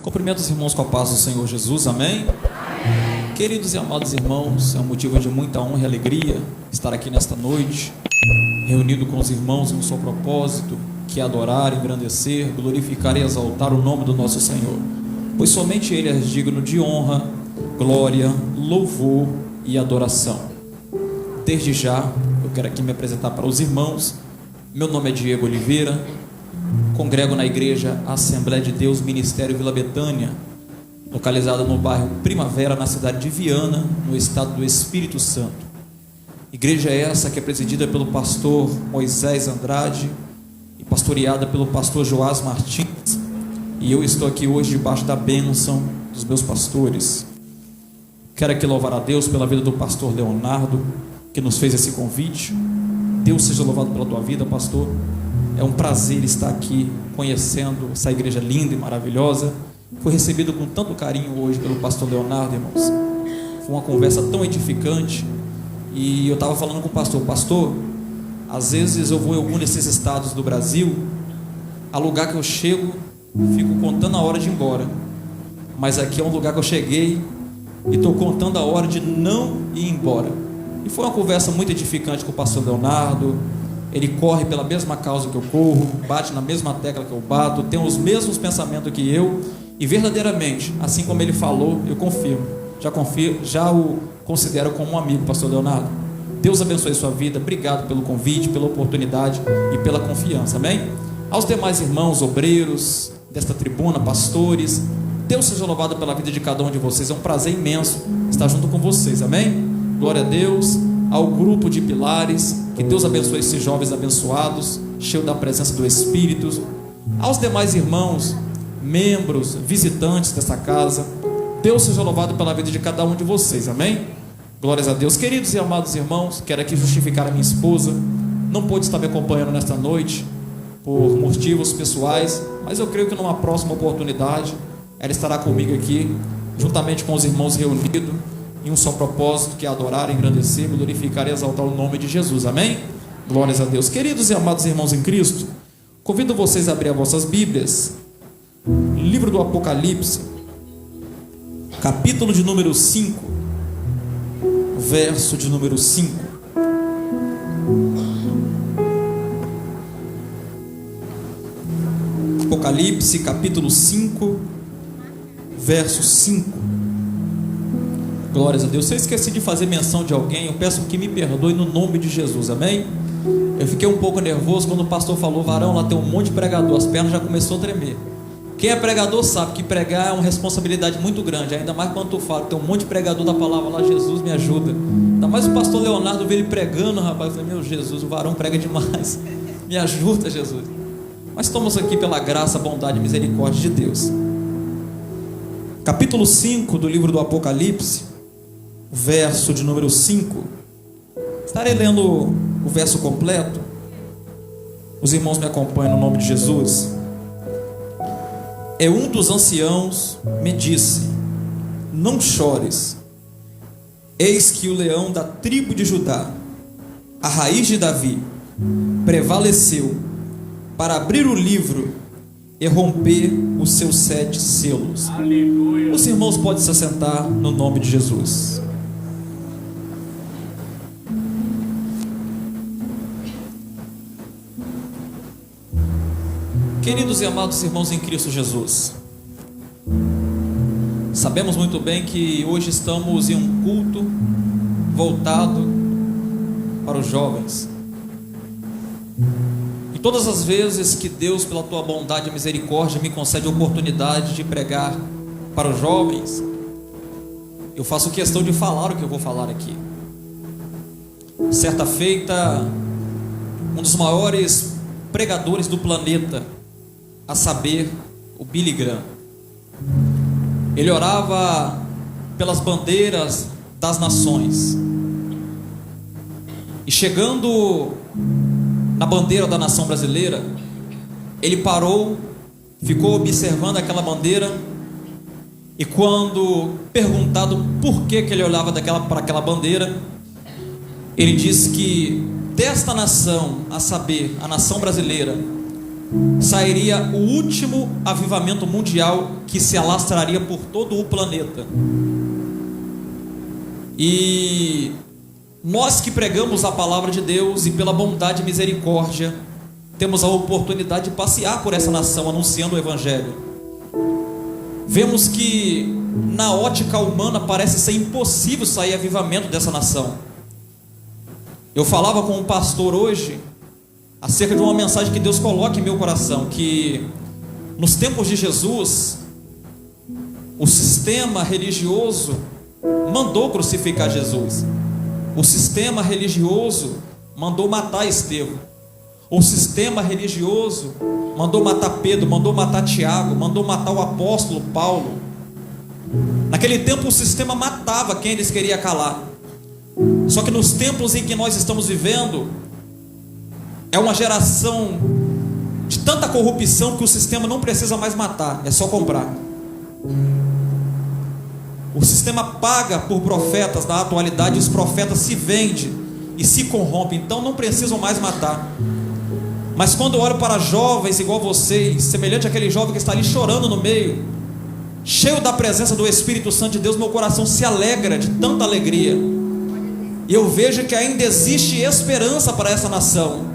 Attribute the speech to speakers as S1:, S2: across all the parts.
S1: Cumprimento os irmãos com a paz do Senhor Jesus, amém? Queridos e amados irmãos, é um motivo de muita honra e alegria estar aqui nesta noite, reunido com os irmãos em um só propósito, que é adorar, engrandecer, glorificar e exaltar o nome do nosso Senhor, pois somente Ele é digno de honra, glória, louvor e adoração. Desde já, eu quero aqui me apresentar para os irmãos. Meu nome é Diego Oliveira, congrego na igreja Assembleia de Deus Ministério Vila Betânia, localizada no bairro Primavera, na cidade de Viana, no estado do Espírito Santo. Igreja essa que é presidida pelo pastor Moisés Andrade e pastoreada pelo pastor Joás Martins, e eu estou aqui hoje debaixo da bênção dos meus pastores. Quero aqui louvar a Deus pela vida do pastor Leonardo, que nos fez esse convite. Deus seja louvado pela tua vida, pastor. É um prazer estar aqui conhecendo essa igreja linda e maravilhosa. Fui recebido com tanto carinho hoje pelo pastor Leonardo, irmãos. Foi uma conversa tão edificante. E eu estava falando com o pastor, às vezes eu vou em algum desses estados do Brasil, a lugar que eu chego, fico contando a hora de ir embora. Mas aqui é um lugar que eu cheguei e estou contando a hora de não ir embora. E foi uma conversa muito edificante com o pastor Leonardo. Ele corre pela mesma causa que eu corro, bate na mesma tecla que eu bato, tem os mesmos pensamentos que eu, e verdadeiramente, assim como ele falou, eu confirmo, já o considero como um amigo, pastor Leonardo. Deus abençoe sua vida, obrigado pelo convite, pela oportunidade e pela confiança, amém? Aos demais irmãos, obreiros desta tribuna, pastores, Deus seja louvado pela vida de cada um de vocês. É um prazer imenso estar junto com vocês, amém? Glória a Deus. Ao grupo de pilares, que Deus abençoe esses jovens abençoados, cheios da presença do Espírito. Aos demais irmãos, membros, visitantes dessa casa, Deus seja louvado pela vida de cada um de vocês, amém? Glórias a Deus. Queridos e amados irmãos, quero aqui justificar a minha esposa. Não pôde estar me acompanhando nesta noite por motivos pessoais, mas eu creio que numa próxima oportunidade ela estará comigo aqui, juntamente com os irmãos reunidos, em um só propósito, que é adorar, engrandecer, glorificar e exaltar o nome de Jesus, amém? Glórias a Deus. Queridos e amados irmãos em Cristo, convido vocês a abrir as vossas Bíblias, livro do Apocalipse, capítulo de número 5, verso de número 5. Apocalipse, capítulo 5, verso 5. Glórias a Deus. Se eu esqueci de fazer menção de alguém, eu peço que me perdoe no nome de Jesus, amém? Eu fiquei um pouco nervoso quando o pastor falou: varão, lá tem um monte de pregador, as pernas já começou a tremer. Quem é pregador sabe que pregar é uma responsabilidade muito grande, ainda mais quando tu fala que tem um monte de pregador da palavra lá. Jesus me ajuda. Ainda mais o pastor Leonardo vê ele pregando, rapaz. Eu falei: meu Jesus, o varão prega demais. Me ajuda, Jesus. Mas estamos aqui pela graça, bondade e misericórdia de Deus. Capítulo 5 do livro do Apocalipse, verso de número 5. Estarei lendo o verso completo. Os irmãos me acompanham no nome de Jesus. Um dos anciãos me disse: não chores, eis que o leão da tribo de Judá, a raiz de Davi, prevaleceu para abrir o livro e romper os seus 7 selos. Aleluia. Os irmãos podem se assentar no nome de Jesus. Queridos e amados irmãos em Cristo Jesus, sabemos muito bem que hoje estamos em um culto voltado para os jovens. E todas as vezes que Deus, pela tua bondade e misericórdia, me concede a oportunidade de pregar para os jovens, eu faço questão de falar o que eu vou falar aqui. Certa feita, um dos maiores pregadores do planeta, a saber, o Billy Graham, ele orava pelas bandeiras das nações, e chegando na bandeira da nação brasileira, ele parou, ficou observando aquela bandeira, e quando perguntado por que ele olhava para aquela bandeira, ele disse que desta nação, a saber, a nação brasileira, sairia o último avivamento mundial que se alastraria por todo o planeta. E nós que pregamos a palavra de Deus e pela bondade e misericórdia temos a oportunidade de passear por essa nação anunciando o Evangelho. Vemos que na ótica humana parece ser impossível sair avivamento dessa nação. Eu falava com um pastor hoje acerca de uma mensagem que Deus coloca em meu coração, que nos tempos de Jesus o sistema religioso mandou crucificar Jesus. O sistema religioso mandou matar Estevão. O sistema religioso mandou matar Pedro, mandou matar Tiago, mandou matar o apóstolo Paulo. Naquele tempo o sistema matava quem eles queriam calar. Só que nos tempos em que nós estamos vivendo, é uma geração de tanta corrupção que o sistema não precisa mais matar, é só comprar. O sistema paga por profetas na atualidade, e os profetas se vendem e se corrompem, então não precisam mais matar. Mas quando eu olho para jovens igual vocês, semelhante àquele jovem que está ali chorando no meio, cheio da presença do Espírito Santo de Deus, meu coração se alegra de tanta alegria. E eu vejo que ainda existe esperança para essa nação.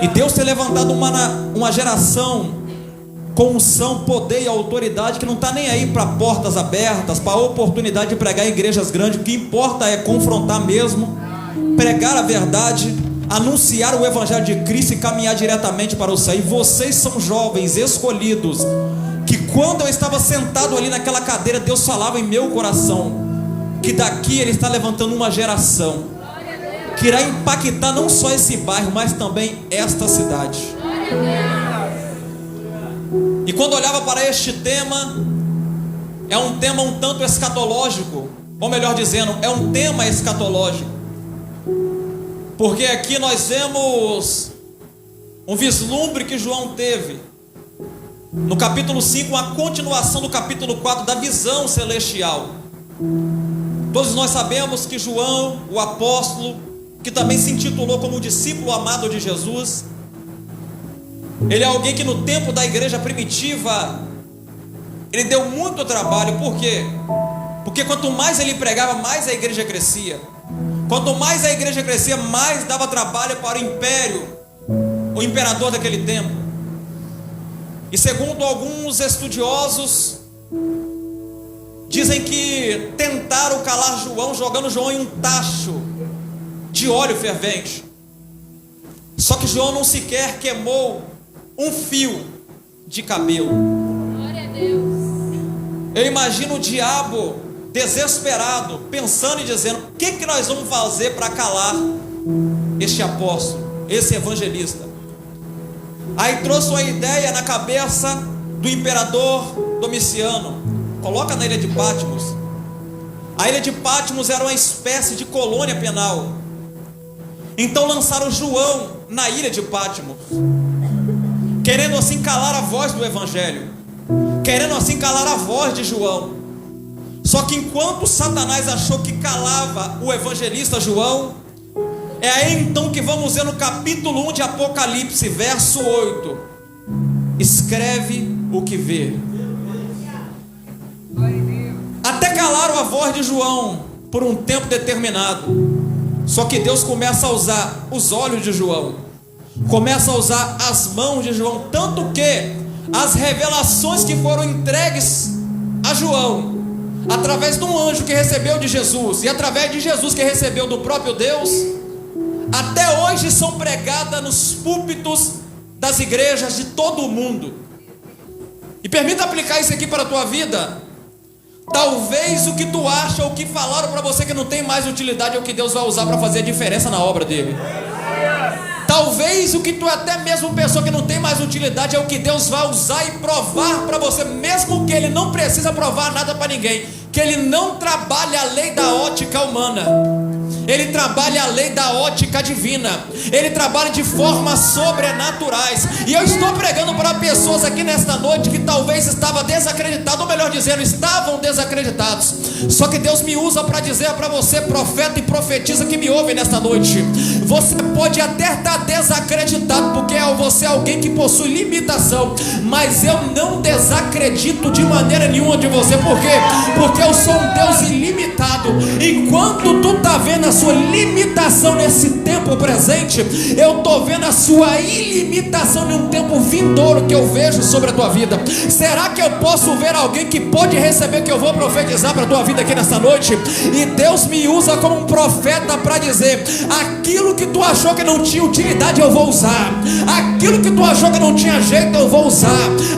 S1: E Deus tem levantado uma geração com unção, poder e autoridade, que não está nem aí para portas abertas, para a oportunidade de pregar em igrejas grandes. O que importa é confrontar mesmo, pregar a verdade, anunciar o Evangelho de Cristo e caminhar diretamente para o céu. E vocês são jovens escolhidos, que quando eu estava sentado ali naquela cadeira, Deus falava em meu coração, que daqui Ele está levantando uma geração, que irá impactar não só esse bairro, mas também esta cidade. E quando olhava para este tema, é um tema um tanto escatológico, ou melhor dizendo, é um tema escatológico, porque aqui nós vemos um vislumbre que João teve no capítulo 5, a continuação do capítulo 4 da visão celestial. Todos nós sabemos que João, o apóstolo, que também se intitulou como discípulo amado de Jesus, ele é alguém que no tempo da igreja primitiva, ele deu muito trabalho. Por quê? Porque quanto mais ele pregava, mais a igreja crescia. Quanto mais a igreja crescia, mais dava trabalho para o império, o imperador daquele tempo. E segundo alguns estudiosos, dizem que tentaram calar João, jogando João em um tacho de óleo fervente. Só que João não sequer queimou um fio de cabelo.
S2: Glória a Deus.
S1: Eu imagino o diabo desesperado, pensando e dizendo: o que nós vamos fazer para calar este apóstolo, esse evangelista? Aí trouxe uma ideia na cabeça do imperador Domiciano: coloca na ilha de Patmos. A ilha de Patmos era uma espécie de colônia penal. Então lançaram João na ilha de Patmos, querendo assim calar a voz do evangelho, querendo assim calar a voz de João. Só que enquanto Satanás achou que calava o evangelista João, é aí então que vamos ver no capítulo 1 de Apocalipse, verso 8: escreve o que vê. Até calaram a voz de João por um tempo determinado. Só que Deus começa a usar os olhos de João, começa a usar as mãos de João, tanto que as revelações que foram entregues a João, através de um anjo que recebeu de Jesus, e através de Jesus que recebeu do próprio Deus, até hoje são pregadas nos púlpitos das igrejas de todo o mundo. E permita aplicar isso aqui para a tua vida. Talvez o que tu acha, ou o que falaram para você que não tem mais utilidade, é o que Deus vai usar para fazer a diferença na obra dele. Talvez o que tu até mesmo pensou que não tem mais utilidade, é o que Deus vai usar e provar para você, mesmo que Ele não precisa provar nada para ninguém, que Ele não trabalha a lei da ótica humana, Ele trabalha a lei da ótica divina, Ele trabalha de formas sobrenaturais. E eu estou pregando para pessoas aqui nesta noite que talvez estava desacreditado, ou melhor melhor dizendo, estavam desacreditados. Só que Deus me usa para dizer para você, profeta e profetisa que me ouve nesta noite, você pode até estar desacreditado, porque você é alguém que possui limitação, mas eu não desacredito de maneira nenhuma de você. Por quê? Porque eu sou um Deus ilimitado. Enquanto tu está vendo a sua limitação nesse tempo presente, eu estou vendo a sua ilimitação em um tempo vindouro que eu vejo sobre a tua vida. Será que eu posso ver alguém que pode receber que eu vou profetizar para a tua vida aqui nessa noite? E Deus me usa como um profeta para dizer, aquilo que tu achou que não tinha utilidade eu vou usar, aquilo que tu achou que não tinha jeito eu vou usar,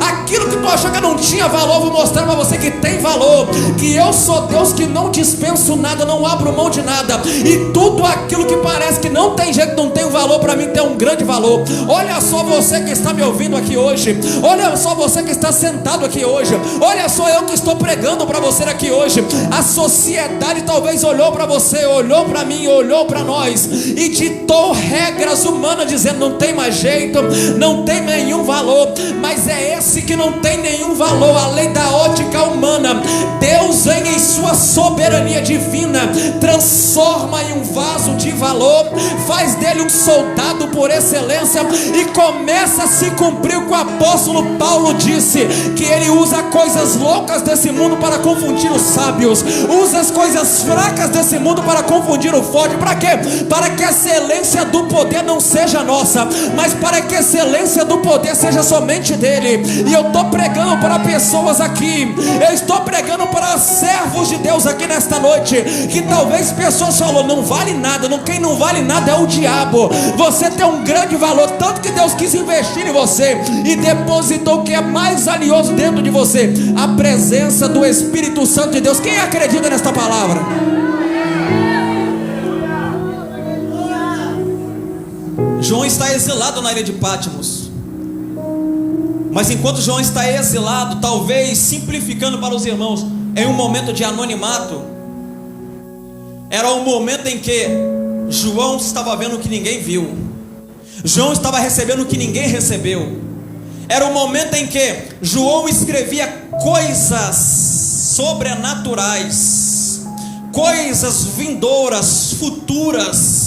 S1: aquilo que tu achou que não tinha valor, vou mostrar para você que tem valor, que eu sou Deus que não dispenso nada, não abro mão de nada, e tudo aquilo que parece que não tem jeito, não tem valor, para mim tem um grande valor. Olha só você que está me ouvindo aqui hoje, olha só você que está sentado aqui hoje, olha só eu que estou pregando para você aqui hoje. A sociedade talvez olhou para você, olhou para mim, olhou para nós e ditou regras humanas dizendo não tem mais jeito, não tem nenhum valor, mas é esse que não tem nenhum valor, além da ótica humana. Deus vem em sua soberania divina, transforma em um vaso de valor, faz dele um soldado por excelência e começa a se cumprir o que o apóstolo Paulo disse, que ele usa coisas loucas desse mundo para confundir os sábios, usa as coisas fracas desse mundo para confundir o forte. Para quê? Para que a excelência do poder não seja nossa, mas para que a excelência do poder seja somente dele. E eu estou pregando para pessoas aqui, eu estou pregando para servos de Deus aqui nesta noite, que talvez pessoas falou, não vale nada, quem não vale nada é o diabo. Você tem um grande valor, tanto que Deus quis investir em você e depositou o que é mais valioso dentro de você, a presença do Espírito Santo de Deus. Quem acredita nesta palavra? João está exilado na ilha de Patmos, mas enquanto João está exilado, talvez simplificando para os irmãos, em um momento de anonimato, era um momento em que João estava vendo o que ninguém viu, João estava recebendo o que ninguém recebeu. Era um momento em que João escrevia coisas sobrenaturais, coisas vindouras, futuras,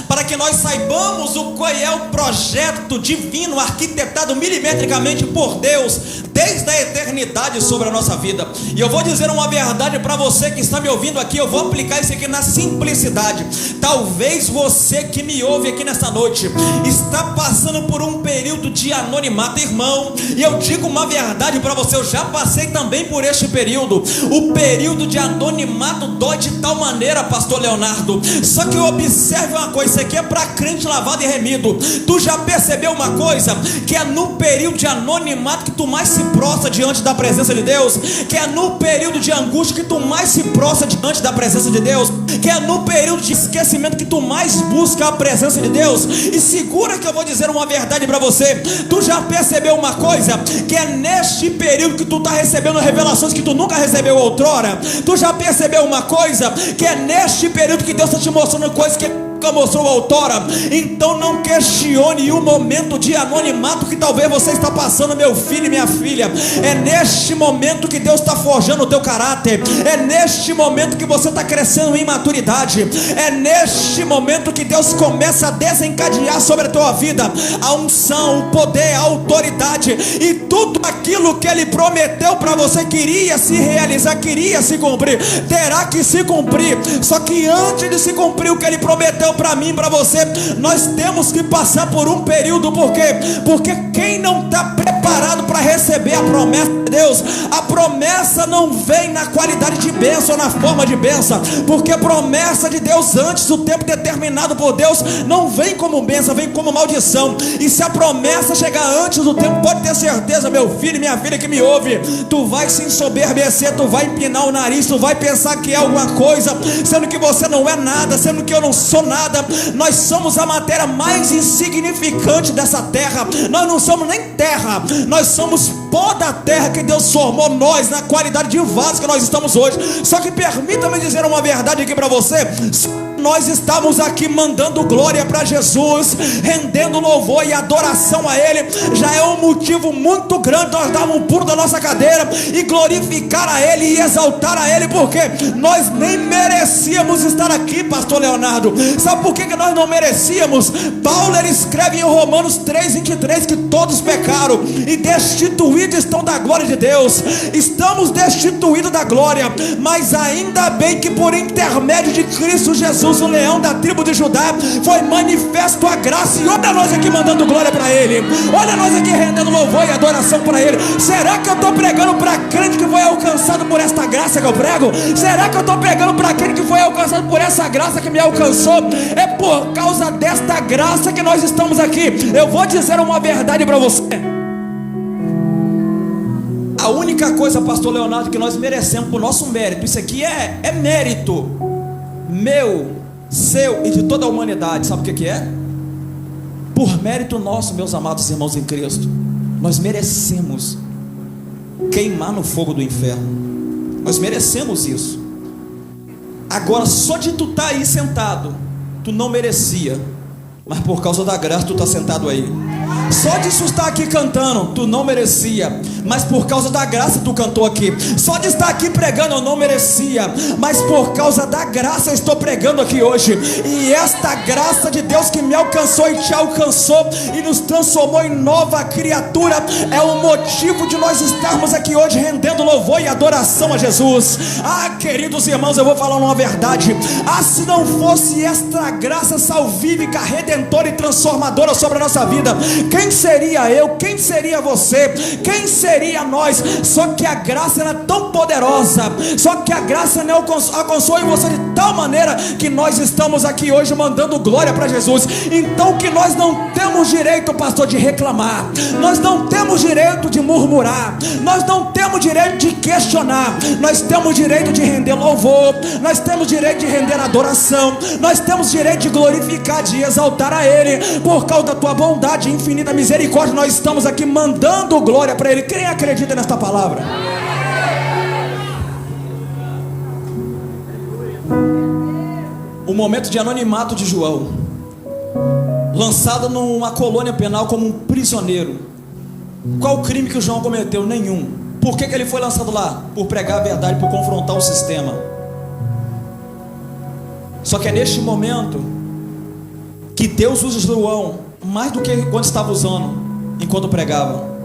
S1: para que nós saibamos o qual é o projeto divino arquitetado milimetricamente por Deus desde a eternidade sobre a nossa vida. E eu vou dizer uma verdade para você que está me ouvindo aqui, eu vou aplicar isso aqui na simplicidade. Talvez você que me ouve aqui nesta noite está passando por um período de anonimato, irmão, e eu digo uma verdade para você, eu já passei também por este período. O período de anonimato dói de tal maneira, pastor Leonardo, só que observe uma coisa, isso aqui é para crente lavado e remido. Tu já percebeu uma coisa? Que é no período de anonimato que tu mais se prostra diante da presença de Deus, que é no período de angústia que tu mais se prostra diante da presença de Deus, que é no período de esquecimento que tu mais busca a presença de Deus. E segura que eu vou dizer uma verdade para você, tu já percebeu uma coisa? Que é neste período que tu está recebendo revelações que tu nunca recebeu outrora. Tu já percebeu uma coisa? Que é neste período que Deus está te mostrando coisas que nunca mostrou outrora. Então não questione o momento de anonimato que talvez você está passando, meu filho e minha filha. É neste momento que Deus está forjando o teu caráter, é neste momento que você está crescendo em maturidade, é neste momento que Deus começa a desencadear sobre a tua vida a unção, o poder, a autoridade, e tudo aquilo que Ele prometeu para você queria se realizar, queria se cumprir, terá que se cumprir. Só que antes de se cumprir o que Ele prometeu para mim, para você, nós temos que passar por um período. Por quê? Porque quem não está preparado para receber a promessa de Deus, a promessa não vem na qualidade de bênção, na forma de bênção, porque a promessa de Deus antes do tempo determinado por Deus não vem como bênção, vem como maldição. E se a promessa chegar antes do tempo, pode ter certeza, meu filho e minha filha que me ouve, tu vai se ensoberbecer, tu vai empinar o nariz, tu vai pensar que é alguma coisa, sendo que você não é nada, sendo que eu não sou nada. Nós somos a matéria mais insignificante dessa terra. Nós não somos nem terra, nós somos pó da terra que Deus formou nós na qualidade de vaso que nós estamos hoje. Só que permita-me dizer uma verdade aqui para você: nós estamos aqui mandando glória para Jesus, rendendo louvor e adoração a Ele, já é um motivo muito grande nós darmos um pulo da nossa cadeira e glorificar a Ele e exaltar a Ele, porque nós nem merecíamos estar aqui, pastor Leonardo. Sabe por que nós não merecíamos? Paulo, ele escreve em Romanos 3:23 que todos pecaram e destituídos estão da glória de Deus. Estamos destituídos da glória, mas ainda bem que por intermédio de Cristo Jesus, o leão da tribo de Judá, foi manifesto a graça. E olha nós aqui mandando glória para Ele, olha nós aqui rendendo louvor e adoração para Ele. Será que eu estou pregando para crente que foi alcançado por esta graça que eu prego? Será que eu estou pregando para crente que foi alcançado por essa graça que me alcançou? É por causa desta graça que nós estamos aqui. Eu vou dizer uma verdade para você: a única coisa, pastor Leonardo, que nós merecemos por nosso mérito, isso aqui é mérito meu, seu e de toda a humanidade, sabe o que é? Por mérito nosso, meus amados irmãos em Cristo, nós merecemos queimar no fogo do inferno. Nós merecemos isso. Agora, só de tu estar aí sentado, tu não merecia, mas por causa da graça tu está sentado aí. Só de estar aqui cantando, tu não merecia, mas por causa da graça tu cantou aqui. Só de estar aqui pregando eu não merecia, mas por causa da graça eu estou pregando aqui hoje. E esta graça de Deus que me alcançou e te alcançou e nos transformou em nova criatura é o motivo de nós estarmos aqui hoje rendendo louvor e adoração a Jesus. Queridos irmãos, eu vou falar uma verdade: se não fosse esta graça salvífica, redentora e transformadora sobre a nossa vida, quem seria eu? Quem seria você? Quem seria nós? Só que a graça era tão poderosa, só que a graça me alcançou em você de tal maneira que nós estamos aqui hoje mandando glória para Jesus. Então que nós não temos direito, pastor, de reclamar, nós não temos direito de murmurar, nós não temos direito de questionar, nós temos direito de render louvor, nós temos direito de render adoração, nós temos direito de glorificar, de exaltar a Ele, por causa da tua bondade infinita, misericórdia. Nós estamos aqui mandando glória para Ele. Quem acredita nesta palavra? O momento de anonimato de João, lançado numa colônia penal como um prisioneiro. Qual o crime que o João cometeu? Nenhum. Por que ele foi lançado lá? Por pregar a verdade, por confrontar o sistema. Só que é neste momento que Deus usa João mais do que quando estava usando enquanto pregava.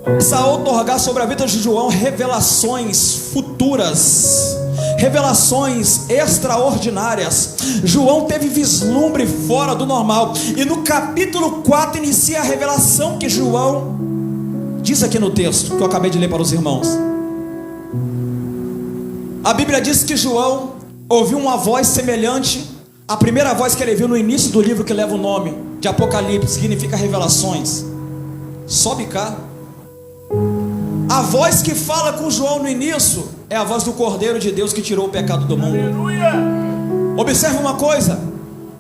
S1: Precisa otorgar sobre a vida de João revelações futuras, revelações extraordinárias. João teve vislumbre fora do normal, e no capítulo 4 inicia a revelação que João diz aqui no texto que eu acabei de ler para os irmãos. A Bíblia diz que João ouviu uma voz semelhante à primeira voz que ele viu no início do livro que leva o nome de Apocalipse, significa revelações. Sobe cá. A voz que fala com João no início é a voz do Cordeiro de Deus que tirou o pecado do mundo. Aleluia! Observe uma coisa: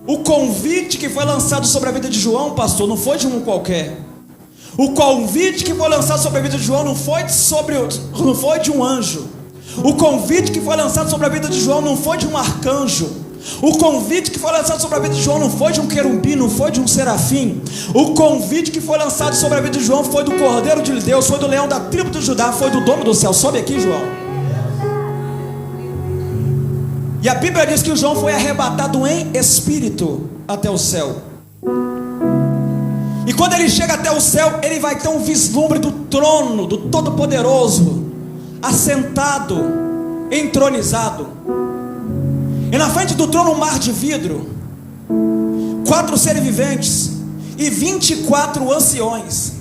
S1: o convite que foi lançado sobre a vida de João, pastor, não foi de um qualquer. O convite que foi lançado sobre a vida de João não foi de um anjo. O convite que foi lançado sobre a vida de João não foi de um arcanjo. O convite que foi lançado sobre a vida de João não foi de um querubim, não foi de um serafim. O convite que foi lançado sobre a vida de João foi do Cordeiro de Deus, foi do leão da tribo de Judá, foi do dono do céu. Sobe aqui, João. E a Bíblia diz que João foi arrebatado em espírito até o céu. E quando ele chega até o céu, ele vai ter um vislumbre do trono do Todo-Poderoso, assentado, entronizado. E na frente do trono um mar de vidro, 4 seres viventes e 24 anciões.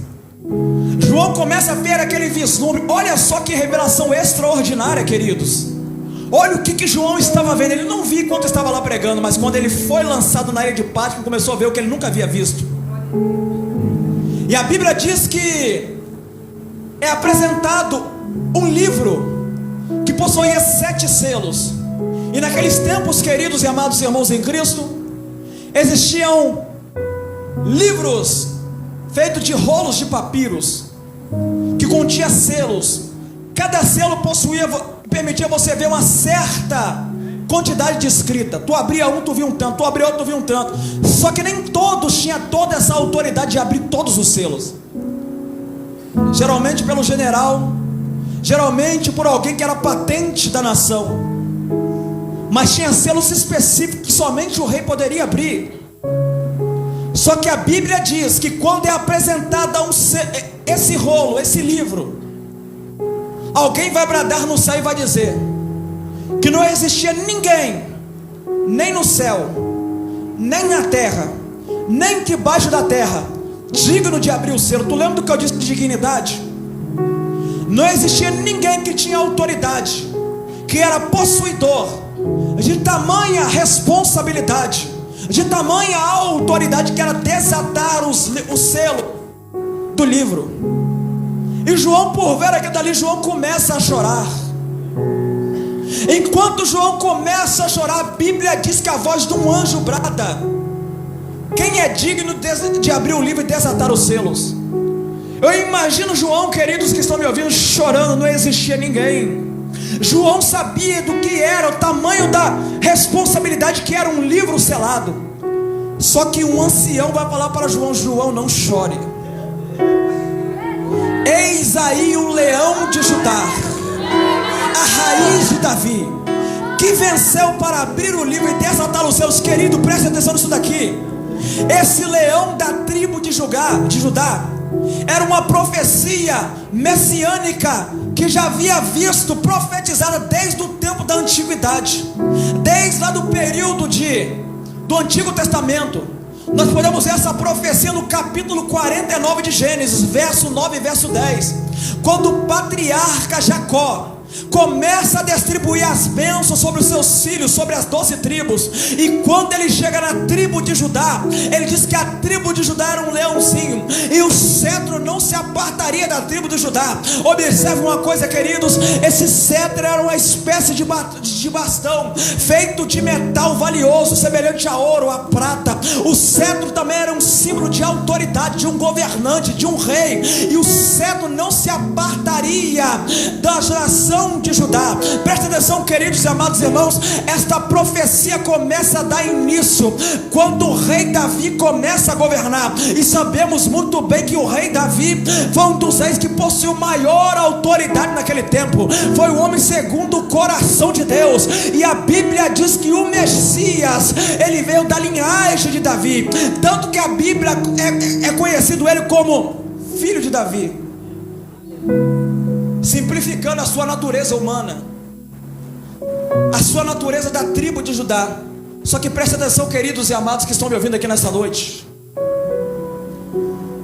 S1: João começa a ver aquele vislumbre. Olha só que revelação extraordinária, queridos. Olha o que João estava vendo. Ele não viu enquanto estava lá pregando, mas quando ele foi lançado na ilha de Patmos, começou a ver o que ele nunca havia visto. E a Bíblia diz que é apresentado um livro que possuía 7 selos. E naqueles tempos, queridos e amados irmãos em Cristo, existiam livros feitos de rolos de papiros que continha selos. Cada selo permitia você ver uma certa
S2: quantidade de escrita. Tu abria um, tu via um tanto, tu abria outro, tu via um tanto. Só que nem todos tinham toda essa autoridade de abrir todos os selos. Geralmente pelo general, geralmente por alguém que era patente da nação. Mas tinha selos específicos que somente o rei poderia abrir. Só que a Bíblia diz que quando é apresentada esse rolo, esse livro, alguém vai bradar no céu e vai dizer que não existia ninguém, nem no céu, nem na terra, nem debaixo da terra, digno de abrir o selo. Tu lembra do que eu disse de dignidade? Não existia ninguém que tinha autoridade, que era possuidor de tamanha responsabilidade, de tamanha autoridade, que era desatar o selo do livro. E João, por ver aquilo dali, João começa a chorar. Enquanto João começa a chorar, a Bíblia diz que a voz de um anjo brada: quem é digno de abrir o livro e desatar os selos? Eu imagino João, queridos que estão me ouvindo, chorando. Não existia ninguém. João sabia do que era o tamanho da responsabilidade que era um livro selado. Só que um ancião vai falar para João: João, não chore. Eis aí o leão de Judá, a raiz de Davi, que venceu para abrir o livro e desatar os seus. Querido, preste atenção nisso daqui. Esse leão da tribo de Judá era uma profecia messiânica que já havia visto profetizada desde o tempo da antiguidade, desde lá do período do Antigo Testamento. Nós podemos ver essa profecia no capítulo 49 de Gênesis, verso 9 e verso 10, quando o patriarca Jacó começa a distribuir as bênçãos sobre os seus filhos, sobre as 12 tribos. E quando ele chega na tribo de Judá, ele diz que a tribo de Judá era um leãozinho, e o cetro não se apartaria da tribo de Judá. Observe uma coisa, queridos: esse cetro era uma espécie de bastão feito de metal valioso, semelhante a ouro, a prata. O cetro também era um símbolo de autoridade, de um governante, de um rei. E o cetro não se apartaria da geração de Judá. Presta atenção, queridos e amados irmãos, esta profecia começa a dar início quando o rei Davi começa a governar. E sabemos muito bem que o rei Davi foi um dos reis que possuiu maior autoridade naquele tempo. Foi o homem segundo o coração de Deus. E a Bíblia diz que o Messias, ele veio da linhagem de Davi, tanto que a Bíblia é conhecido ele como filho de Davi, simplificando a sua natureza humana, a sua natureza da tribo de Judá. Só que preste atenção, queridos e amados que estão me ouvindo aqui nessa noite.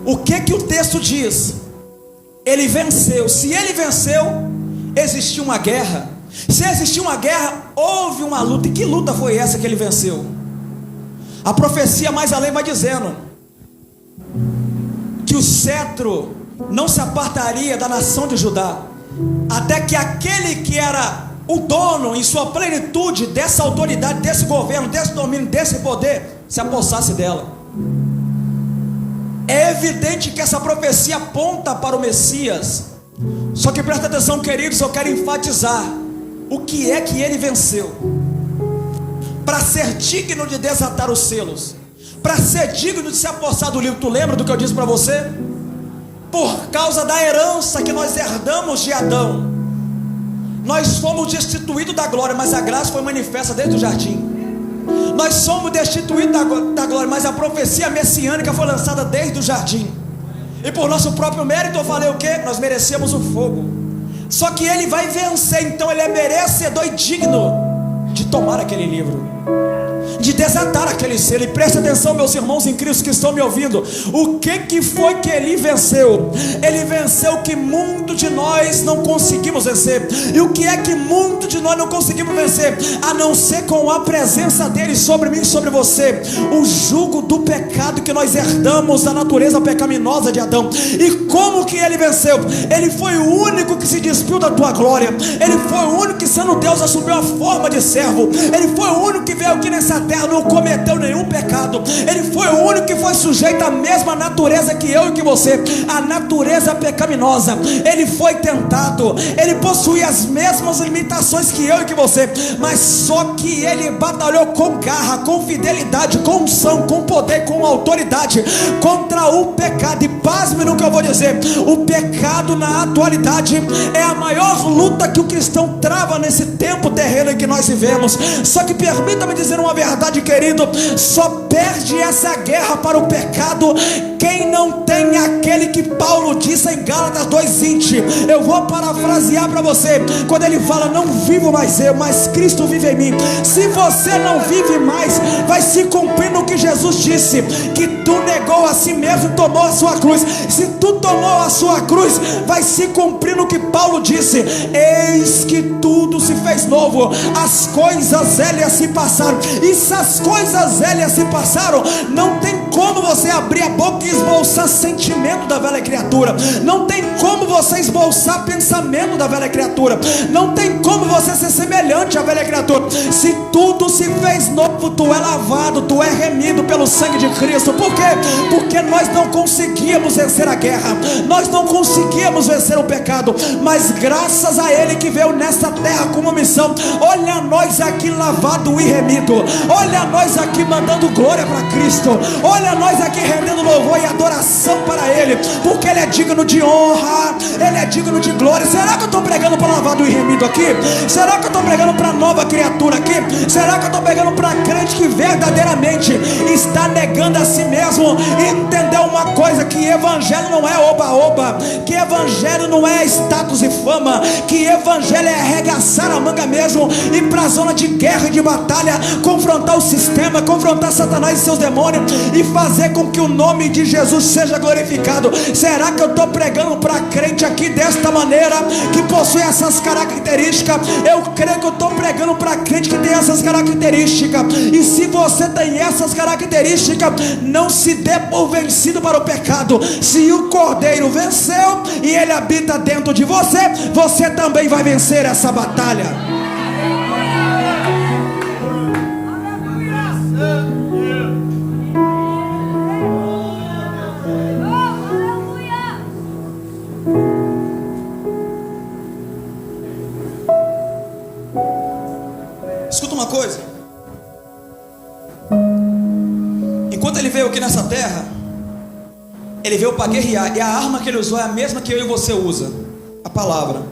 S2: O que o texto diz? Ele venceu. Se ele venceu, existiu uma guerra. Se existiu uma guerra, houve uma luta. E que luta foi essa que ele venceu? A profecia mais além vai dizendo que o cetro não se apartaria da nação de Judá, até que aquele que era o dono em sua plenitude dessa autoridade, desse governo, desse domínio, desse poder, se apossasse dela. É evidente que essa profecia aponta para o Messias. Só que presta atenção, queridos, eu quero enfatizar o que é que ele venceu. Para ser digno de desatar os selos, para ser digno de se apossar do livro. Tu lembra do que eu disse para você? Por causa da herança que nós herdamos de Adão, nós fomos destituídos da glória, mas a graça foi manifesta desde o jardim. Nós somos destituídos da glória, mas a profecia messiânica foi lançada desde o jardim. E por nosso próprio mérito, eu falei o quê? Nós merecemos o fogo. Só que ele vai vencer, então ele é merecedor e digno de tomar aquele livro, de desatar aquele selo. E preste atenção, meus irmãos em Cristo que estão me ouvindo. O que foi que ele venceu? Ele venceu o que muito de nós não conseguimos vencer. E o que é que muito de nós não conseguimos vencer? A não ser com a presença dele sobre mim e sobre você. O jugo do pecado que nós herdamos da natureza pecaminosa de Adão. E como que ele venceu? Ele foi o único que se se despiu da tua glória. Ele foi o único que, sendo Deus, assumiu a forma de servo. Ele foi o único que veio aqui nessa terra, não cometeu nenhum pecado. Ele foi o único que foi sujeito à mesma natureza que eu e que você, a natureza pecaminosa. Ele foi tentado, ele possuía as mesmas limitações que eu e que você, mas só que ele batalhou com garra, com fidelidade, com unção, com poder, com autoridade contra o pecado. E pasme no que eu vou dizer: o pecado na atualidade é a maior luta que o cristão trava nesse tempo terreno em que nós vivemos. Só que permita-me dizer uma verdade, querido: só perde essa guerra para o pecado quem não tem aquele que Paulo disse em Gálatas 2:20. Eu vou parafrasear para você, quando ele fala: não vivo mais eu, mas Cristo vive em mim. Se você não vive mais, vai se cumprir no que Jesus disse, que tu negou a si mesmo e tomou a sua cruz. Se tu tomou a sua cruz, vai se cumprir no que Paulo disse: eis que tudo se fez novo, as coisas velhas se passaram. E se as coisas velhas se passaram, não tem como você abrir a boca e esboçar sentimento da velha criatura. Não tem como você esboçar pensamento da velha criatura. Não tem como você ser semelhante à velha criatura. Se tudo se fez novo, tu é lavado, tu é remido pelo sangue de Cristo. Por quê? Porque nós não conseguíamos vencer a guerra, nós não conseguíamos vencer o pecado, mas graças a Ele que veio nessa terra com uma missão. Olha nós aqui lavado e remido, olha nós aqui mandando glória para Cristo, olha nós aqui rendendo louvor e adoração para Ele, porque Ele é digno de honra, Ele é digno de glória. Será que eu estou pregando para lavado e remido aqui? Será que eu estou pregando para nova criatura aqui? Será que eu estou pregando para crente que verdadeiramente está negando a si mesmo e entendeu uma coisa: que evangelho não é oba-oba, que evangelho não é status e fama, que evangelho é arregaçar a manga mesmo, ir para a zona de guerra e de batalha, confrontar o sistema, confrontar Satanás e seus demônios e fazer com que o nome de Jesus seja glorificado. Será que eu estou pregando para crente aqui desta maneira, que possui essas características? Eu creio que eu estou pregando para crente que tem essas características. E se você tem essas características, não se dê por vencido para o pecado. Se o Cordeiro venceu e Ele habita dentro de você, você também vai vencer essa batalha. Escuta uma coisa: enquanto Ele veio aqui nessa terra, Ele veio para guerrear, e a arma que Ele usou é a mesma que eu e você usa: a palavra.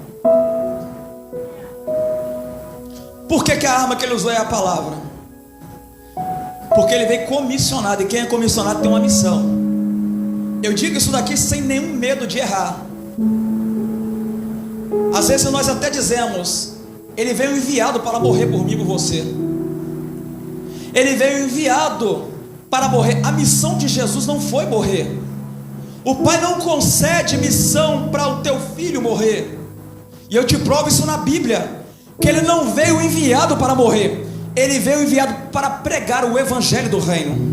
S2: Por que a arma que Ele usou é a palavra? Porque Ele veio comissionado, e quem é comissionado tem uma missão. Eu digo isso daqui sem nenhum medo de errar. Às vezes nós até dizemos: Ele veio enviado para morrer por mim e por você. Ele veio enviado para morrer. A missão de Jesus não foi morrer. O Pai não concede missão para o teu filho morrer. E eu te provo isso na Bíblia, que Ele não veio enviado para morrer. Ele veio enviado para pregar o evangelho do reino.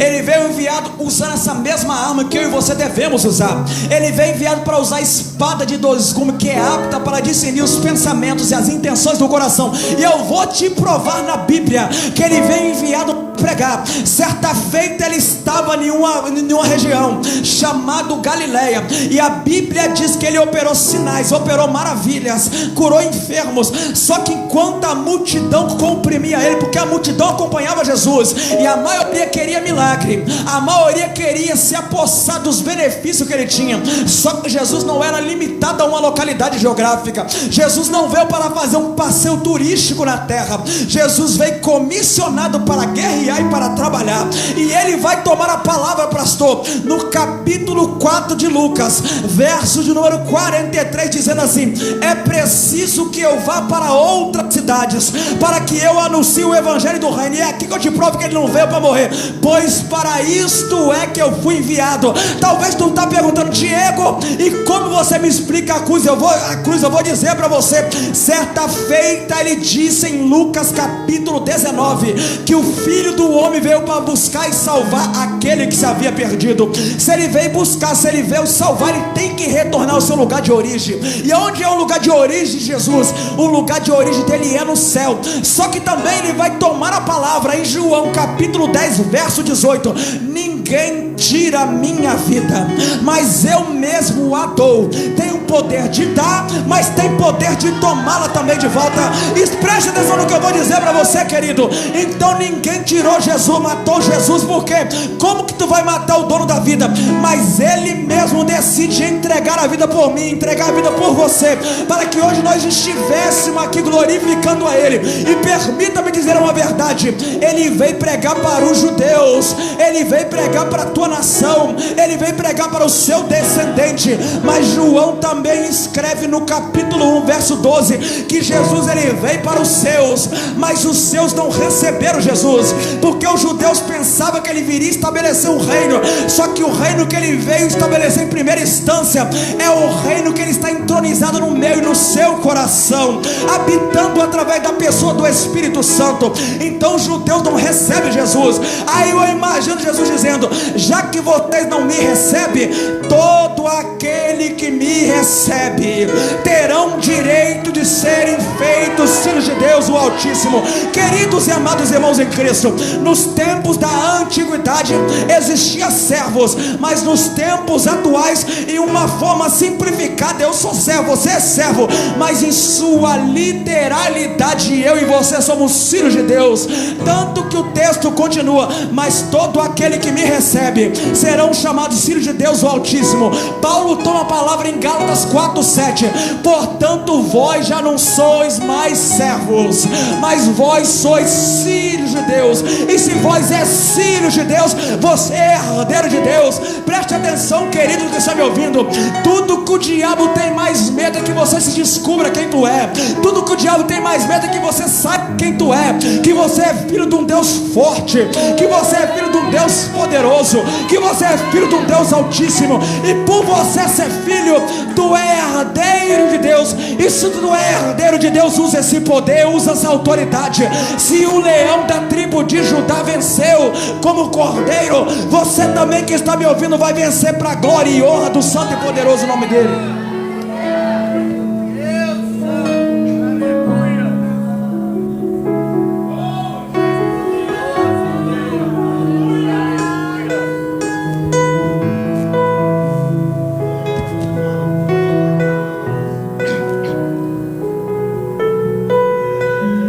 S2: Ele veio enviado usando essa mesma arma que eu e você devemos usar. Ele veio enviado para usar a espada de dois gumes, que é apta para discernir os pensamentos e as intenções do coração. E eu vou te provar na Bíblia que Ele veio enviado para pregar. Certa feita Ele estava em uma região chamada Galileia, e a Bíblia diz que Ele operou sinais, operou maravilhas, curou enfermos. Só que enquanto a multidão comprimia Ele, porque a multidão acompanhava Jesus, e a maioria queria milagre, a maioria queria se apossar dos benefícios que Ele tinha. Só que Jesus não era limitado a uma localidade geográfica. Jesus não veio para fazer um passeio turístico na terra. Jesus veio comissionado para guerrear e para trabalhar. E Ele vai tomar a palavra, pastor, no capítulo 4 de Lucas, verso de número 43, dizendo assim: é preciso que eu vá para outras cidades, para que eu anuncie o evangelho do reino. E é aqui que eu te provo que Ele não veio para morrer, pois para isto é que eu fui enviado. Talvez tu está perguntando: Diego, e como você me explica a cruz? Eu vou dizer para você. Certa feita Ele disse em Lucas capítulo 19 que o Filho do homem veio para buscar e salvar aquele que se havia perdido. Se ele veio buscar, se ele veio salvar, ele tem que retornar ao seu lugar de origem. E onde é o lugar de origem de Jesus? O lugar de origem dele é no céu. Só que também ele vai tomar a palavra em João capítulo 10 verso 18: ninguém tira a minha vida, mas eu mesmo a dou. Tem o poder de dar, mas tem poder de tomá-la também de volta. E preste atenção no que eu vou dizer para você, querido. Então ninguém tirou Jesus, matou Jesus. Por quê? Como que tu vai matar o dono da vida? Mas ele mesmo decide entregar a vida por mim, entregar a vida por você, para que hoje nós estivéssemos aqui glorificando a ele. E permita-me dizer uma verdade: ele veio pregar para os judeus, ele veio pregar para a tua nação, ele veio pregar para o seu descendente. Mas João também escreve no capítulo 1 verso 12 que Jesus ele veio para os seus, mas os seus não receberam Jesus, porque os judeus pensavam que ele viria estabelecer um reino. Só que o reino que ele veio estabelecer em primeira instância é o reino que ele está entronizado no meio, no seu coração, habitando através da pessoa do Espírito Santo. Então os judeus não recebem Jesus. Aí eu imagino Jesus dizendo: já que vocês não me recebem, todo aquele que me recebe terão direito de serem feitos filhos de Deus, o Altíssimo. Queridos e amados irmãos em Cristo, nos tempos da antiguidade existiam servos, mas nos tempos atuais, em uma forma simplificada, eu sou servo, você é servo, mas em sua literalidade eu e você somos filhos de Deus. Tanto que o texto continua: mas todo aquele que me recebe serão chamados filhos de Deus, o Altíssimo. Paulo toma a palavra em Gálatas 4:7: portanto vós já não sois mais servos, mas vós sois filhos de Deus. E se vós é filhos de Deus, você é herdeiro de Deus. Preste atenção, querido que está me ouvindo. Tudo que o diabo tem mais medo é que você se descubra quem tu é. Tudo que o diabo tem mais medo é que você saiba quem tu é, que você é filho de um Deus forte, que você é filho de um Deus poderoso, que você é filho de um Deus Altíssimo. E por você ser filho, tu é herdeiro de Deus. E se tu é herdeiro de Deus, usa esse poder, usa essa autoridade. Se o leão da tribo de Judá venceu como cordeiro, você também que está me ouvindo vai vencer para a glória e honra do santo e poderoso nome dele.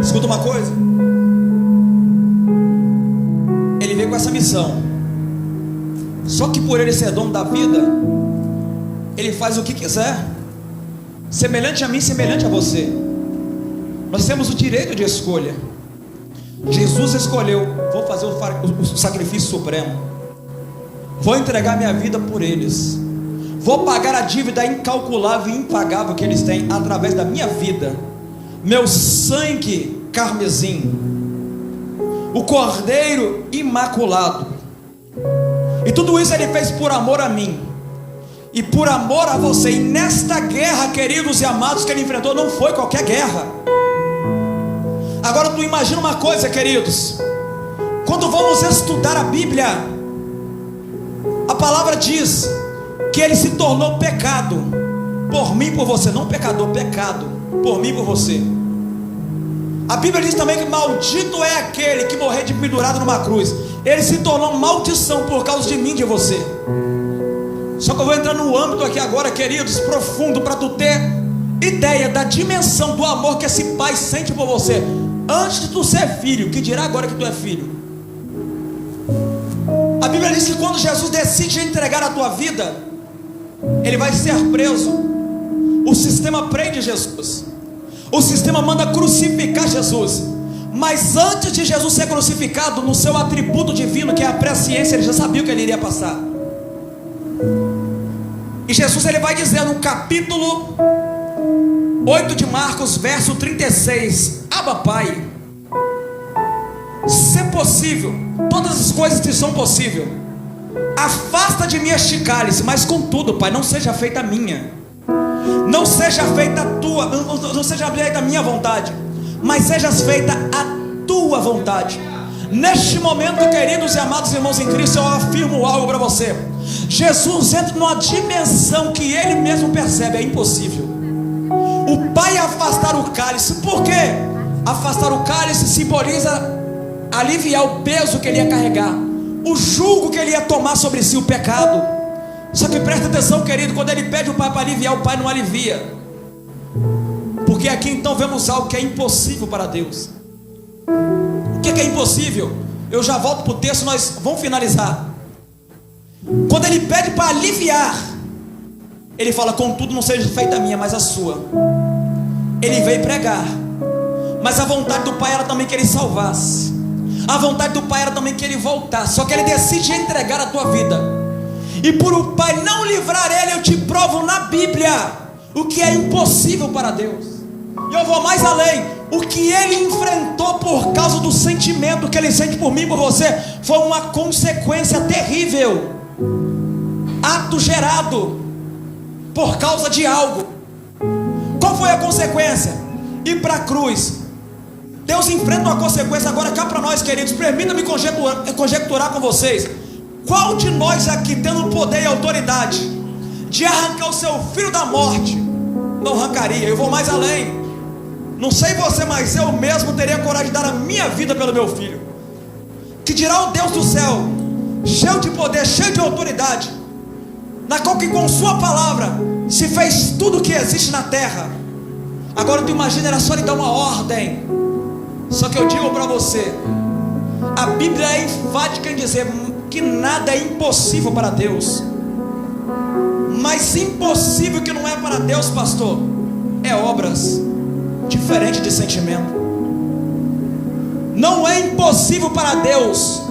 S2: Escuta uma coisa, ele veio com essa missão. Só que por ele ser dono da vida, ele faz o que quiser, semelhante a mim, semelhante a você. Nós temos o direito de escolha. Jesus escolheu: vou fazer o sacrifício supremo, vou entregar minha vida por eles, vou pagar a dívida incalculável e impagável que eles têm através da minha vida, meu sangue carmesim, o cordeiro imaculado. E tudo isso ele fez por amor a mim e por amor a você. E nesta guerra, queridos e amados, que ele enfrentou, não foi qualquer guerra. Agora tu imagina uma coisa, queridos, quando vamos estudar a Bíblia, a palavra diz que ele se tornou pecado por mim e por você. Não pecador, pecado por mim e por você. A Bíblia diz também que maldito é aquele que morrer de pendurado numa cruz. Ele se tornou maldição por causa de mim e de você. Só que eu vou entrar no âmbito aqui agora, queridos, profundo, para tu ter ideia da dimensão do amor que esse pai sente por você. Antes de tu ser filho, que dirá agora que tu é filho? A Bíblia diz que quando Jesus decide entregar a tua vida, ele vai ser preso. O sistema prende Jesus, o sistema manda crucificar Jesus. Mas antes de Jesus ser crucificado, no seu atributo divino, que é a presciência, ele já sabia o que ele iria passar. E Jesus ele vai dizer no capítulo 8 de Marcos, verso 36: Abba, Pai, se possível, todas as coisas te são possíveis, afasta de mim este cálice, mas contudo, Pai, não seja feita a minha, não seja feita a tua, não seja feita a minha vontade, mas seja feita a tua vontade. Neste momento, queridos e amados irmãos em Cristo, eu afirmo algo para você. Jesus entra numa dimensão que Ele mesmo percebe, é impossível. O Pai afastar o cálice, por quê? Afastar o cálice simboliza aliviar o peso que Ele ia carregar, o jugo que Ele ia tomar sobre si, o pecado. Só que presta atenção, querido, quando Ele pede o Pai para aliviar, o Pai não alivia. Porque aqui então vemos algo que é impossível para Deus. O que é impossível? Eu já volto para o texto, nós vamos finalizar. Quando Ele pede para aliviar, Ele fala: contudo não seja feita a minha, mas a sua. Ele veio pregar, mas a vontade do Pai era também que Ele salvasse. A vontade do Pai era também que Ele voltasse. Só que Ele decide entregar a tua vida. E por o Pai não livrar Ele, eu te provo na Bíblia o que é impossível para Deus. E eu vou mais além. O que Ele enfrentou por causa do sentimento que Ele sente por mim e por você foi uma consequência terrível. Ato gerado por causa de algo. Qual foi a consequência? Ir para a cruz. Deus enfrenta uma consequência. Agora cá para nós, queridos, permita-me conjecturar com vocês. Qual de nós aqui, tendo poder e autoridade de arrancar o seu filho da morte, não arrancaria? Eu vou mais além. Não sei você, mas eu mesmo teria coragem de dar a minha vida pelo meu filho. Que dirá o Deus do céu, cheio de poder, cheio de autoridade, na qual que com sua palavra se fez tudo o que existe na terra. Agora tu imagina, era só lhe dar uma ordem. Só que eu digo para você, a Bíblia é enfática em dizer que nada é impossível para Deus. Mas impossível que não é para Deus, pastor, é obras, diferente de sentimento. Não é impossível para Deus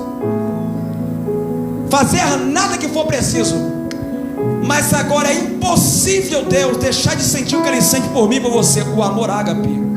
S2: fazer nada que for preciso. Mas agora é impossível Deus deixar de sentir o que Ele sente por mim e por você. O amor ágape.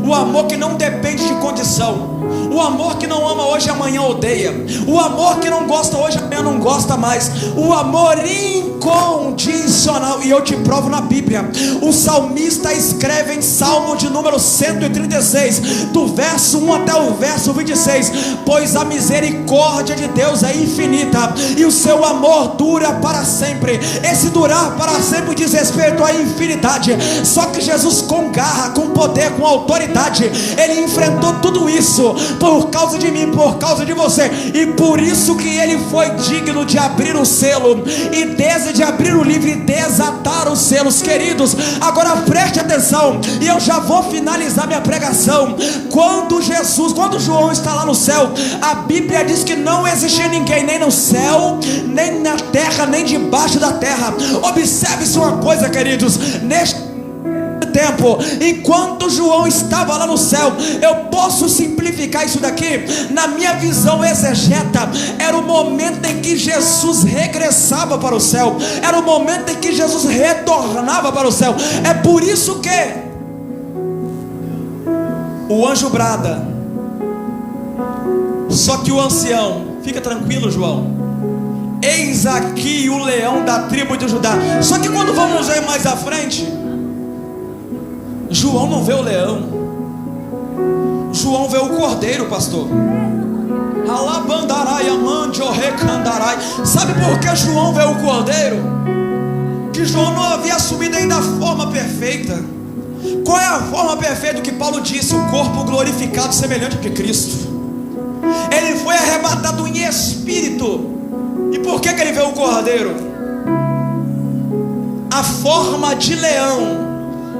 S2: O amor que não depende de condição. O amor que não ama hoje, amanhã odeia. O amor que não gosta hoje, amanhã não gosta mais. O amor incondicional. E eu te provo na Bíblia. O salmista escreve em Salmo de número 136, do verso 1 até o verso 26: pois a misericórdia de Deus é infinita, e o seu amor dura para sempre. Esse durar para sempre diz respeito à infinidade. Só que Jesus, com garra, com poder, com autoridade, Ele enfrentou tudo isso por causa de mim, por causa de você. E por isso que Ele foi digno de abrir o selo e de abrir o livro e desatar os selos. Queridos, agora preste atenção, e eu já vou finalizar minha pregação. Quando João está lá no céu, a Bíblia diz que não existia ninguém, nem no céu, nem na terra, nem debaixo da terra. Observe-se uma coisa, queridos, neste tempo, enquanto João estava lá no céu, eu posso simplificar isso daqui na minha visão exegeta. Era o momento em que Jesus regressava para o céu, era o momento em que Jesus retornava para o céu. É por isso que o anjo brada. Só que o ancião, fica tranquilo, João, eis aqui o leão da tribo de Judá. Só que quando vamos ver mais à frente, João não vê o leão, João vê o cordeiro, pastor. Sabe por que João vê o cordeiro? Que João não havia assumido ainda a forma perfeita. Qual é a forma perfeita que Paulo disse? O corpo glorificado semelhante ao de Cristo. Ele foi arrebatado em espírito. E por que ele vê o cordeiro? A forma de leão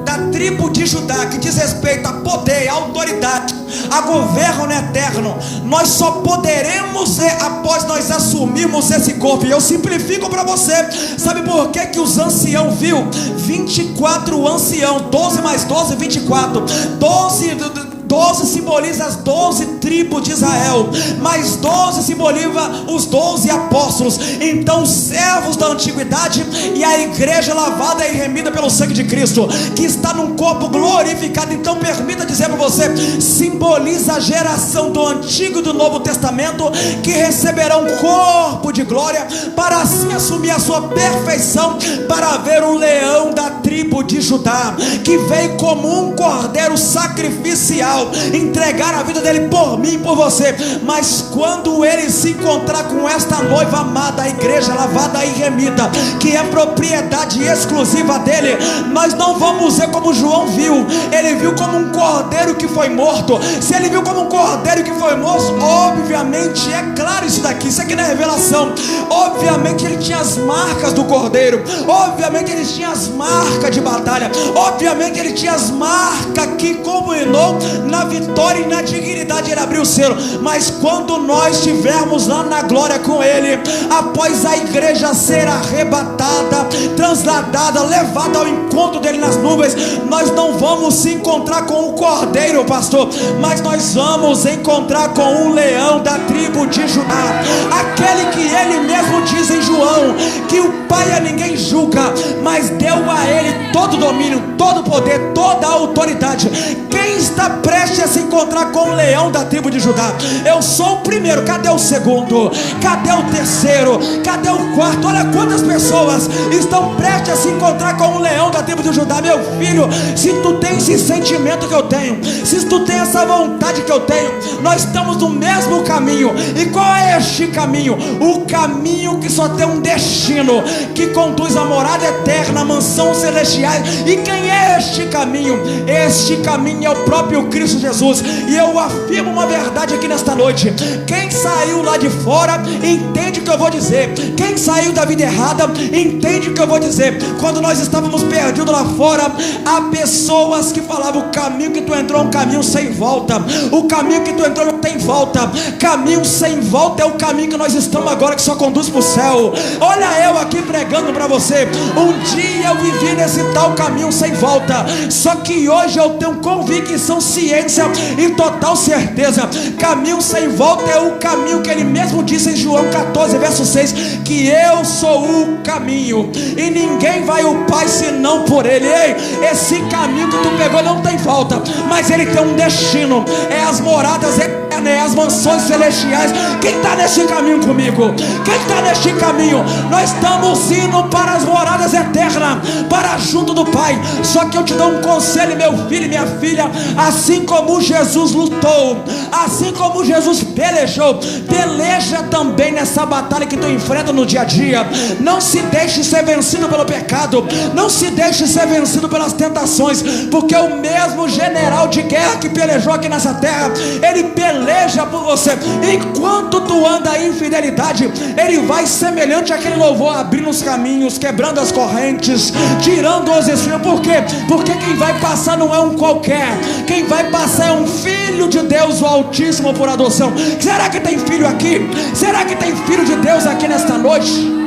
S2: da tribo de Judá, que diz respeito a poder, a autoridade, a governo eterno, nós só poderemos após nós assumirmos esse corpo. E eu simplifico para você. Sabe por que os anciãos viu? 24 anciãos, 12 mais 12, 24. 12 simboliza as 12 tribos de Israel, mais 12 simboliza os 12 apóstolos. Então, servos da antiguidade e a igreja lavada e remida pelo sangue de Cristo, que está num corpo glorificado. Então, permita dizer para você, simboliza a geração do Antigo e do Novo Testamento, que receberão corpo de glória para assim assumir a sua perfeição, para ver o leão da tribo de Judá, que veio como um cordeiro sacrificial, sacrificial, entregar a vida dele por mim e por você. Mas quando ele se encontrar com esta noiva amada, a igreja lavada e remida, que é propriedade exclusiva dele, nós não vamos ver como João viu. Ele viu como um cordeiro que foi morto. Se ele viu como um cordeiro que foi morto, obviamente, é claro isso daqui, isso aqui não é revelação. Obviamente ele tinha as marcas do cordeiro, obviamente ele tinha as marcas de batalha, obviamente ele tinha as marcas que culminou na vitória e na dignidade. Ele abriu o selo. Mas quando nós estivermos lá na glória com ele, após a igreja ser arrebatada, transladada, levada ao encontro dele nas nuvens, nós não vamos se encontrar com o cordeiro, pastor, mas nós vamos encontrar com um leão da tribo de Judá, aquele que ele mesmo diz em João, que o Pai a ninguém julga, mas deu a ele todo o domínio, todo o poder, toda a autoridade. Quem está prestes a se encontrar com o leão da tribo de Judá? Eu sou o primeiro. Cadê o segundo? Cadê o terceiro? Cadê o quarto? Olha quantas pessoas estão prestes a se encontrar com o leão da tribo de Judá. Meu filho, se tu tem esse sentimento que eu tenho, se tu tem essa vontade que eu tenho, nós estamos no mesmo caminho. E qual é este caminho? O caminho que só tem um destino, que conduz à morada eterna, à mansão celestial. E quem é este caminho? Este caminho é o próprio Cristo Jesus. E eu afirmo uma verdade aqui nesta noite: quem saiu lá de fora entende o que eu vou dizer. Quem saiu da vida errada entende o que eu vou dizer. Quando nós estávamos perdidos lá fora, há pessoas que falavam: o caminho que tu entrou é um caminho sem volta, o caminho que tu entrou não tem volta. Caminho sem volta é o caminho que nós estamos agora, que só conduz para o céu. Olha eu aqui pregando para você. Um dia eu vivi nesse tal caminho sem volta, só que hoje eu tenho convicção, ciência e total certeza. Caminho sem volta é o caminho que ele mesmo disse em João 14 verso 6, que eu sou o caminho e ninguém vai ao Pai senão por ele. Ei, esse caminho que tu pegou não tem volta, mas ele tem um destino, é as moradas eternas, é as mansões celestiais. Quem está neste caminho comigo? Quem está neste caminho? Nós estamos indo para as moradas eternas, para junto do Pai. Só que eu te dou um conselho, meu filho e minha filha: assim como Jesus lutou, assim como Jesus pelejou, peleja também nessa batalha que tu enfrenta no dia a dia. Não se deixe ser vencido pelo pecado, não se deixe ser vencido pelas tentações, porque o mesmo general de guerra que pelejou aqui nessa terra, ele peleja por você. Enquanto tu anda em infidelidade, ele vai semelhante àquele louvor, abrindo os caminhos, quebrando as correntes, tirando os espinhos. Por quê? Porque quem vai passar não é um qualquer, quem vai passar é um filho de Deus, o Altíssimo, por adoção. Será que tem filho aqui? Será que tem filho de Deus aqui nesta noite?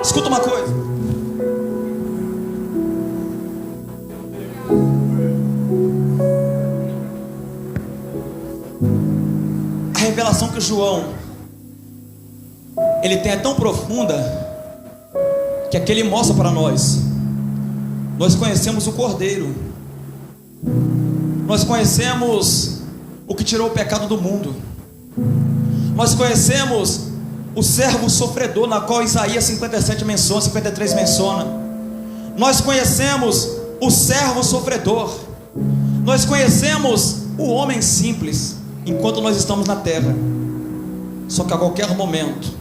S2: Escuta uma coisa. A revelação que João ele tem é tão profunda que aqui ele mostra para nós. Nós conhecemos o Cordeiro, nós conhecemos o que tirou o pecado do mundo, nós conhecemos o servo sofredor, na qual Isaías 57 menciona, 53 menciona. Nós conhecemos o servo sofredor, nós conhecemos o homem simples enquanto nós estamos na terra. Só que a qualquer momento,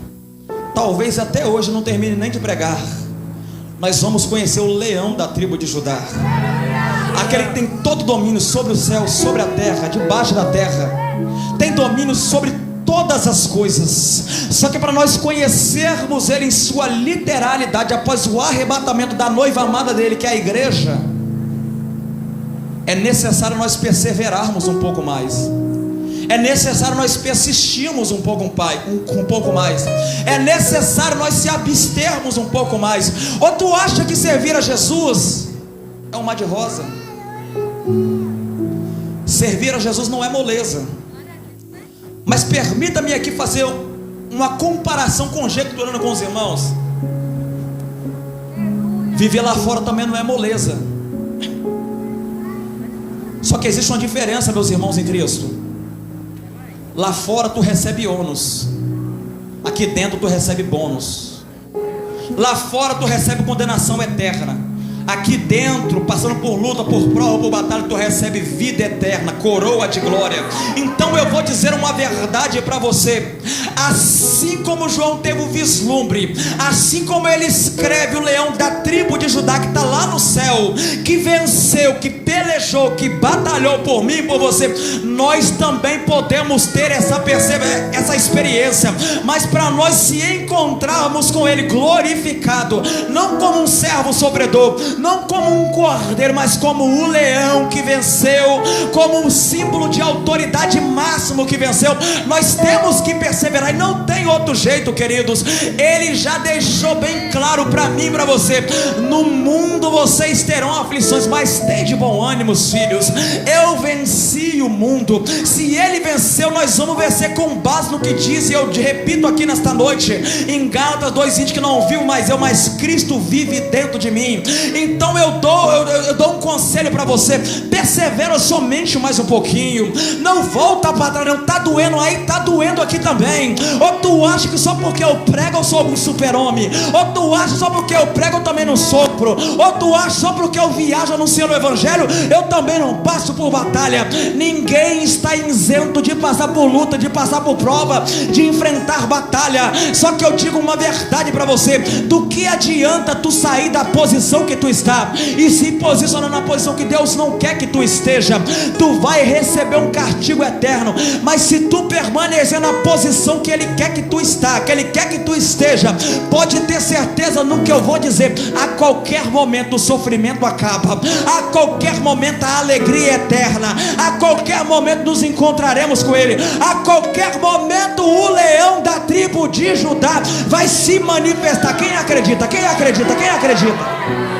S2: talvez até hoje não termine nem de pregar, nós vamos conhecer o leão da tribo de Judá, aquele que tem todo domínio sobre o céu, sobre a terra, debaixo da terra, tem domínio sobre todas as coisas. Só que para nós conhecermos ele em sua literalidade, após o arrebatamento da noiva amada dele, que é a igreja, é necessário nós perseverarmos um pouco mais, é necessário nós persistirmos um pouco mais, é necessário nós se abstermos um pouco mais. Ou tu acha que servir a Jesus é um mar de rosa? Servir a Jesus não é moleza. Mas permita-me aqui fazer uma comparação, conjecturando com os irmãos. Viver lá fora também não é moleza. Só que existe uma diferença, meus irmãos em Cristo. Lá fora tu recebe ônus, aqui dentro tu recebe bônus. Lá fora tu recebe condenação eterna, aqui dentro, passando por luta, por prova, por batalha, tu recebe vida eterna, coroa de glória. Então eu vou dizer uma verdade para você. Assim como João teve o vislumbre, assim como ele escreve o leão da tribo de Judá, que está lá no céu, que venceu, que pelejou, que batalhou por mim e por você, nós também podemos ter essa experiência. Mas para nós se encontrarmos com ele glorificado, não como um servo sofredor, não como um cordeiro, mas como o leão que venceu, como um símbolo de autoridade máximo que venceu, nós temos que perseverar. E não tem outro jeito, queridos. Ele já deixou bem claro para mim e para você: no mundo vocês terão aflições, mas tem de bom ânimo, filhos, eu venci o mundo. Se ele venceu, nós vamos vencer com base no que diz, e eu repito aqui nesta noite, em Gálatas 2:20, que não vivo mais eu, mas Cristo vive dentro de mim. Então eu dou um conselho para você: persevera somente mais um pouquinho, não volta para trás, não. Tá doendo aí, tá doendo aqui também. Ou tu acha que só porque eu prego eu sou um super-homem? Ou tu acha só porque eu prego eu também não sopro? Ou tu acha só porque eu viajo anunciando o evangelho eu também não passo por batalha? Ninguém está isento de passar por luta, de passar por prova, de enfrentar batalha. Só que eu digo uma verdade para você: do que adianta tu sair da posição que tu está e se posicionar na posição que Deus não quer que tu esteja? Tu vai receber um castigo eterno. Mas se tu permanecer na posição que Ele quer que tu está, que Ele quer que tu esteja, pode ter certeza no que eu vou dizer: a qualquer momento o sofrimento acaba, a qualquer momento a alegria é eterna, a qualquer momento nos encontraremos com Ele, a qualquer momento o leão da tribo de Judá vai se manifestar. Quem acredita? Quem acredita? Quem acredita?